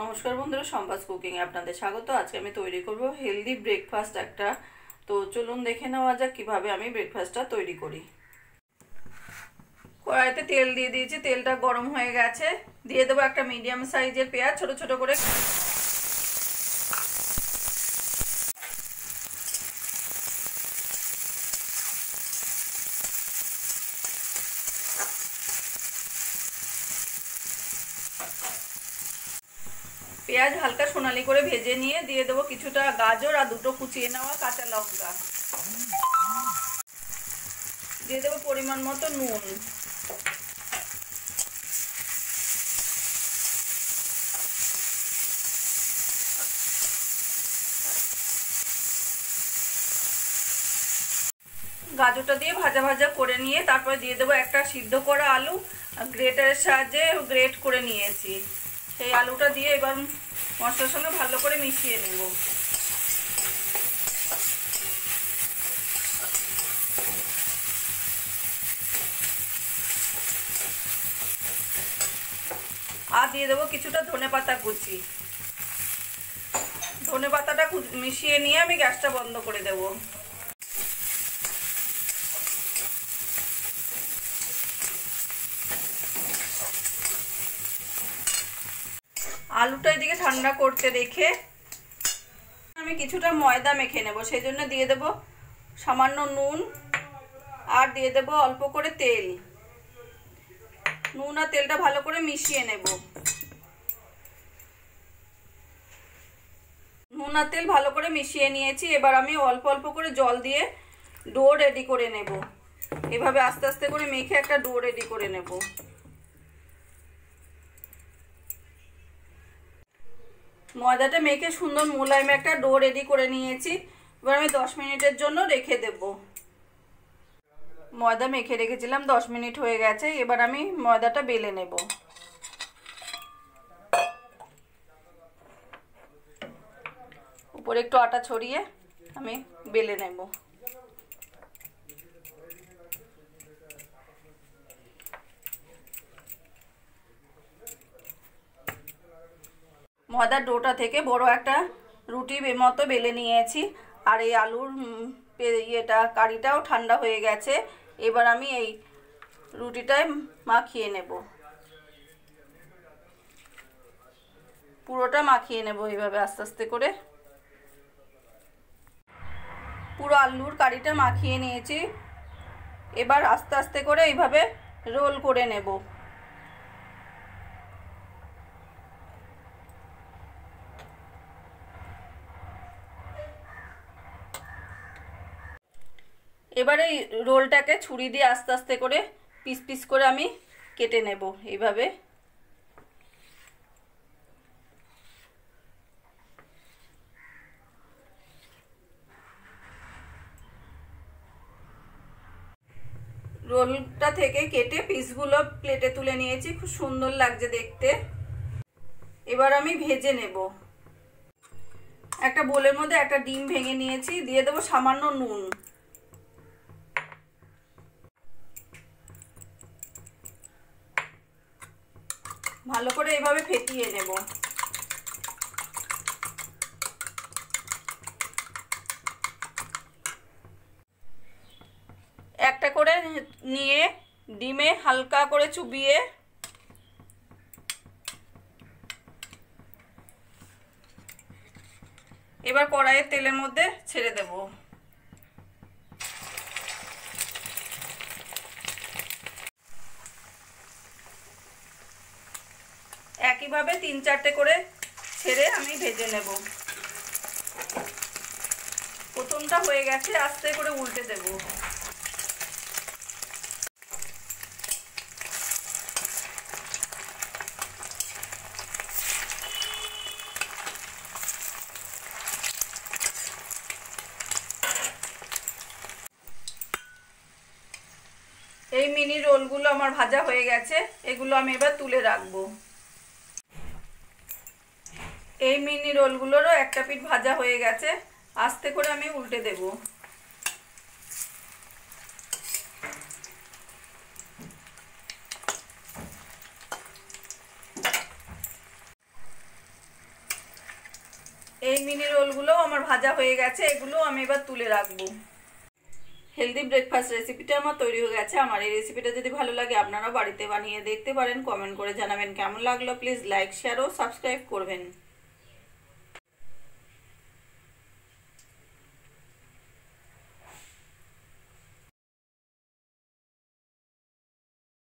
নমস্কার বন্ধুরা, সম্পাস কুকিং এ আপনাদের স্বাগত। আজকে আমি তৈরি করব হেলদি ব্রেকফাস্ট একটা। তো চলুন দেখে নেওয়া যাক কিভাবে আমি ব্রেকফাস্টটা তৈরি করি। কড়াইতে তেল দিয়ে দিয়েছি, তেলটা গরম হয়ে গেছে। দিয়ে দেবো একটা মিডিয়াম সাইজের পেঁয়াজ ছোট ছোট করে। পেঁয়াজ হালকা সোনালি করে ভেজে নিয়ে দিয়ে দেবো কিছুটা গাজর আর দুটো কুচিয়ে নেওয়া কাঁচা লঙ্কা। দিয়ে দেবো পরিমাণ মতো নুন। গাজরটা দিয়ে ভাজা ভাজা করে নিয়ে তারপরে দিয়ে দেবো একটা সিদ্ধ করা আলু, গ্রেটারের সাহায্যে গ্রেট করে নিয়েছি। সেই আলুটা দিয়ে এবার মশলার সঙ্গে ভালো করে মিশিয়ে নেব। আর দিয়ে দেবো কিছুটা ধনেপাতা কুচি। ধনেপাতাটা মিশিয়ে নিয়ে আমি গ্যাসটা বন্ধ করে দেবো। আলুটা এদিকে ঠান্ডা করতে রেখে আমি কিছুটা ময়দা মেখে নেব। সেই জন্য দিয়ে দেব সামান্য নুন আর দিয়ে দেব অল্প করে তেল। নুন আর তেলটা ভালো করে মিশিয়ে নেব। নুন আর তেল ভালো করে মিশিয়ে নিয়েছি। এবার আমি অল্প অল্প করে জল দিয়ে ডো রেডি করে নেব। এভাবে আস্তে আস্তে করে মেখে একটা ডো রেডি করে নেব। ময়দাটা মেখে সুন্দর মোলায়েম একটা ডো রেডি করে নিয়েছি। এবার আমি 10 মিনিটের জন্য রেখে দেব। ময়দা মেখে রেখেছিলাম, 10 মিনিট হয়ে গেছে। এবার আমি ময়দাটা বেলে নেব। উপরে একটু আটা ছড়িয়ে আমি বেলে নেব। ময়দার ডোটা থেকে বড় একটা রুটি মতো বেলে নিয়েছি। আর এই আলুর কারিটাও ঠান্ডা হয়ে গেছে। এবার আমি এই রুটিটায় মাখিয়ে নেব। পুরোটা মাখিয়ে নেব এইভাবে আস্তে আস্তে করে। পুরো আলুর কারিটা মাখিয়ে নিয়েছি। এবার আস্তে আস্তে করে এইভাবে রোল করে নেব। এবারে এই রোলটাকে ছুরি দিয়ে আস্তে আস্তে করে পিস পিস করে আমি কেটে নেব এইভাবে। রোলটা থেকে কেটে পিসগুলো প্লেটে তুলে নিয়েছি। খুব সুন্দর লাগছে দেখতে। এবার আমি ভেজে নেব। একটা বোলের মধ্যে একটা ডিম ভেঙে নিয়েছি, দিয়ে দেবো সামান্য নুন। ভালো করে এভাবে ফেটিয়ে নেব। একটা করে নিয়ে ডিমে হালকা করে চুবিয়ে এবার কড়াইয়ের তেলের মধ্যে ছেড়ে দেব। একইভাবে 3-4টে করে ছেড়ে আমি ভেজে নেব। প্রথমটা হয়ে গেছে, আস্তে করে উল্টে দেব। এই মিনি রোলগুলো আমার ভাজা হয়ে গেছে। এগুলো আমি এবার তুলে রাখবো। এই মিনি রোলগুলোরও একটা পিঠ ভাজা হয়ে গেছে। আস্তে করে আমি উল্টে দেব। এই মিনি রোলগুলো আমার ভাজা হয়ে গেছে, এগুলো আমি এবার তুলে রাখবো। হেলদি ব্রেকফাস্ট রেসিপিটা আমার তৈরি হয়ে গেছে। আমার এই রেসিপিটা যদি ভালো লাগে আপনারাও বাড়িতে বানিয়ে দেখতে পারেন। কমেন্ট করে জানাবেন কেমন লাগলো। প্লিজ লাইক, শেয়ার ও সাবস্ক্রাইব করবেন।